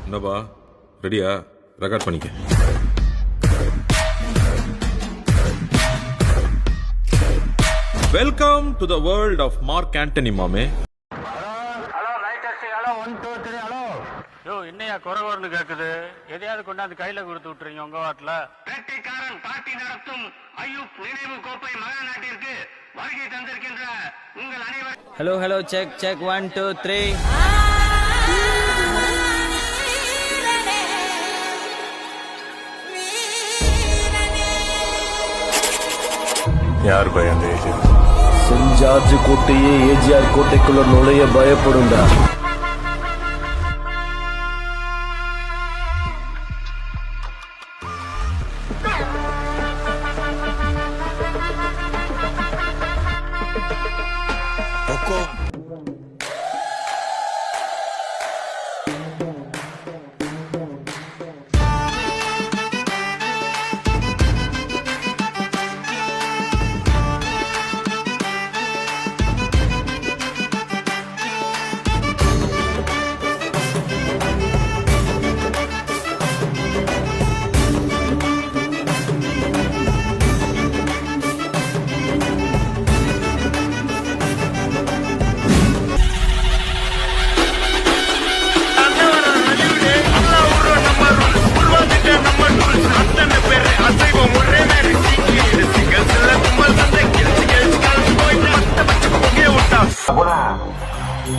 என்னப்பா ரெடியா? ரெக்கார்ட் பண்ணிக்க. Welcome to the world of Mark Antony மாமே. Hello writers, hello 1 2 3 hello. Yo என்னையா குறவர்னு கேக்குது? எதையாவது கொண்டாந்து கையில கொடுத்து விட்டுறீங்க உங்க வாட்டில. வேட்டைக்காரன் பார்ட்டி நடத்தும் ஐயூப் நினைவு கோப்பை மகாநாட்டிற்கு வருகை தந்திருக்கின்ற உங்கள் அனைவரும். Hello hello check check 1 2 3. யார் பயம்? அந்த ஏஜென்ட் சென்ட் ஜார்ஜ் கோட்டையே ஏஜிஆர் கோட்டைக்குள்ள நுழைய பயப்படுண்டா.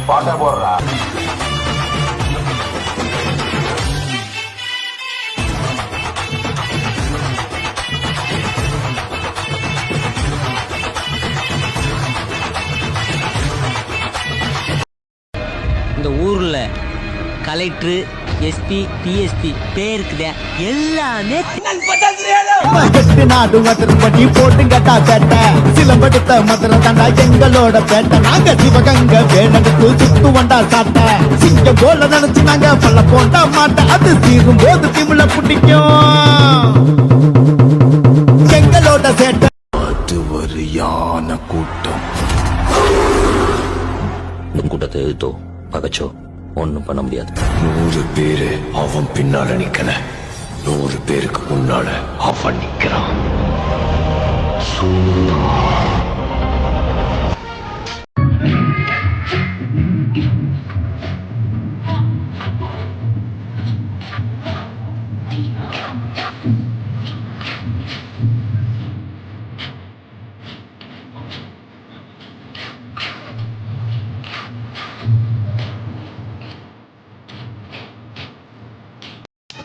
பாட்ட போடுறா. இந்த ஊர்ல கலெக்டர், எஸ்பி, டிஎஸ்பி பேருக்கு எல்லாமே நாடு மதுரப்பட்டி போட்டுங்கட்டா பேட்டை சிலம்படுத்த மதுரை தாண்டா எங்களோட பேட்டை. நாங்க சிவகங்க வேடனுக்கு சுத்து வண்டா சாட்டை சிங்க போல நினைச்சு நாங்க பல்ல போண்டா மாட்டை. அது தீரும் போது திமிழ பிடிக்கும் எங்களோட சேட்டை. அது ஒரு யான கூட்டம். கூட்டத்தை எழுத்தோ பகச்சோ ஒன்னும் பண்ண முடியாது. 100 பேரு அவன் பின்னால நிக்கல, 100 பேருக்கு முன்னால அவன் நிக்கிறான்.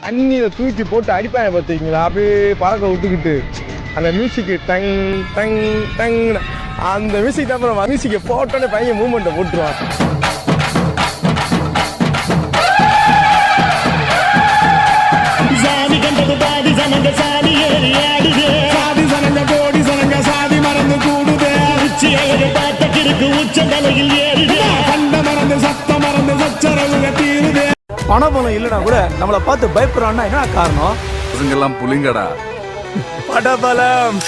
அண்ணியை தூக்கி போட்டு அடிப்பாங்க பார்த்தீங்களா, அப்படியே பழக்க விட்டுக்கிட்டு அந்த மியூசிக்கு டங் டங் டங், அந்த மியூசிக் தான் அப்புறம் மியூசிக்கை போட்டோன்னே பையன் மூமெண்ட்டை போட்டுருவான். சாதி கண்டது பாதி சனங்க சாதி ஏறி ஆடுது, சாதி சனங்க கோடி சனங்க சாதி மறந்து கூடுது, உச்சி அழகு பார்த்த கிறுக்கு உச்ச தலையில் ஏறுது, கண்ட மறந்து சத்த மறந்து சச்சரவுக தீருது. பணபலம் இல்லைனா கூட நம்மளை பார்த்து பயப்படுறான்னா என்ன காரணம்? பசங்கெல்லாம் புலிங்கடா. படபலம்.